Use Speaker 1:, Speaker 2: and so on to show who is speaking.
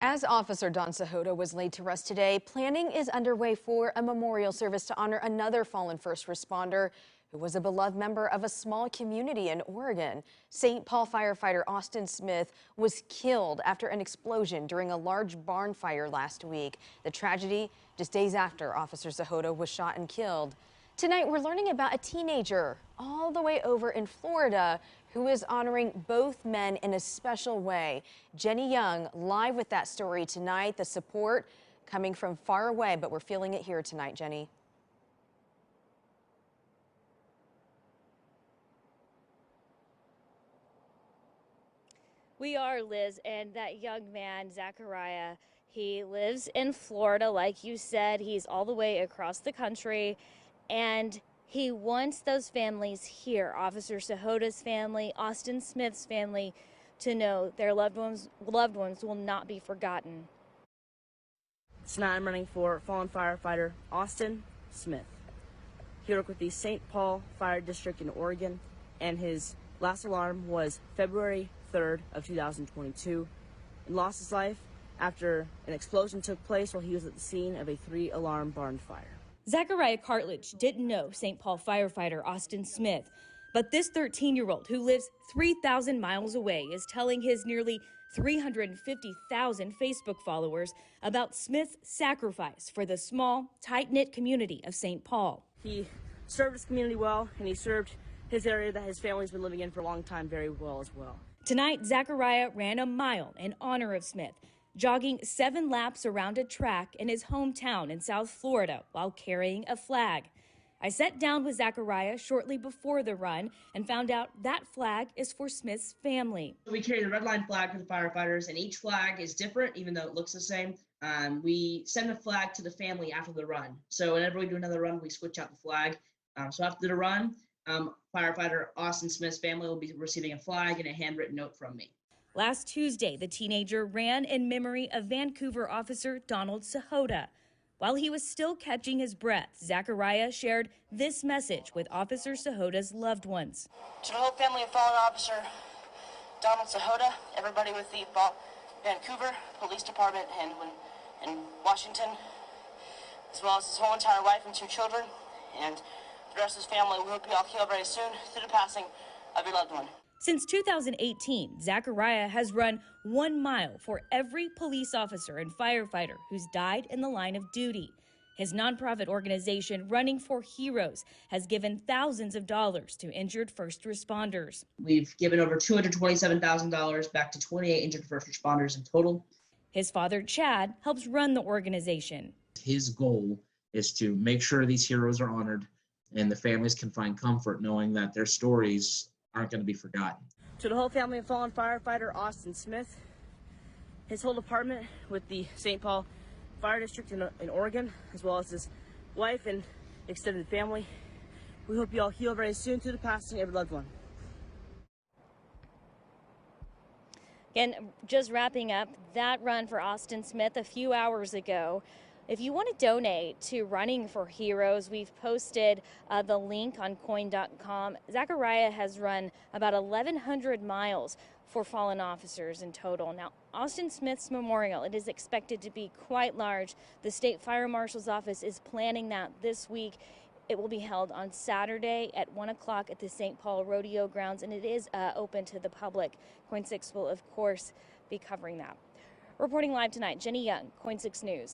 Speaker 1: As Officer Don Sahota was laid to rest today, planning is underway for a memorial service to honor another fallen first responder who was a beloved member of a small community in Oregon. St. Paul firefighter Austin Smith was killed after an explosion during a large barn fire last week. The tragedy just days after Officer Sahota was shot and killed. Tonight, we're learning about a teenager all the way over in Florida who is honoring both men in a special way. Jenny Young live with that story tonight. The support coming from far away, but we're feeling it here tonight, Jenny.
Speaker 2: We are, Liz, and that young man, Zachariah, he lives in Florida, like you said. He's all the way across the country, and he wants those families here, Officer Sahota's family, Austin Smith's family, to know their loved ones will not be forgotten.
Speaker 3: Tonight I'm running for fallen firefighter Austin Smith. He worked with the St. Paul Fire District in Oregon, and his last alarm was February 3rd of 2022, and lost his life after an explosion took place while he was at the scene of a 3-alarm barn fire.
Speaker 2: Zachariah Cartledge didn't know St. Paul firefighter Austin Smith, but this 13-year-old who lives 3,000 miles away is telling his nearly 350,000 Facebook followers about Smith's sacrifice for the small, tight-knit community of St. Paul.
Speaker 3: He served his community well, and he served his area that his family's been living in for a long time very well as well.
Speaker 2: Tonight, Zachariah ran a mile in honor of Smith, jogging 7 laps around a track in his hometown in South Florida while carrying a flag. I sat down with Zachariah shortly before the run and found out that flag is for Smith's family.
Speaker 4: We carry the red line flag for the firefighters, and each flag is different, even though it looks the same. We send the flag to the family after the run. So whenever we do another run, we switch out the flag. So after the run, firefighter Austin Smith's family will be receiving a flag and a handwritten note from me.
Speaker 2: Last Tuesday, the teenager ran in memory of Vancouver officer Donald Sahota. While he was still catching his breath, Zachariah shared this message with Officer Sahota's loved ones.
Speaker 5: To the whole family of fallen officer Donald Sahota, everybody with the Vancouver Police Department and in Washington, as well as his whole entire wife and 2 children, and the rest of his family, we hope you all heal very soon through the passing of your loved one.
Speaker 2: Since 2018, Zachariah has run 1 mile for every police officer and firefighter who's died in the line of duty. His nonprofit organization, Running for Heroes, has given thousands of dollars to injured first responders.
Speaker 4: We've given over $227,000 back to 28 injured first responders in total.
Speaker 2: His father, Chad, helps run the organization.
Speaker 6: His goal is to make sure these heroes are honored and the families can find comfort knowing that their stories aren't going to be forgotten.
Speaker 3: To the whole family of fallen firefighter Austin Smith, his whole department with the St. Paul Fire District in Oregon, as well as his wife and extended family, we hope you all heal very soon through the passing of your loved one.
Speaker 2: Again, just wrapping up that run for Austin Smith a few hours ago. If you want to donate to Running for Heroes, we've posted the link on coin.com. Zachariah has run about 1,100 miles for fallen officers in total. Now, Austin Smith's memorial, it is expected to be quite large. The State Fire Marshal's Office is planning that this week. It will be held on Saturday at 1 o'clock at the St. Paul Rodeo Grounds, and it is open to the public. KOIN 6 will, of course, be covering that. Reporting live tonight, Jenny Young, KOIN 6 News.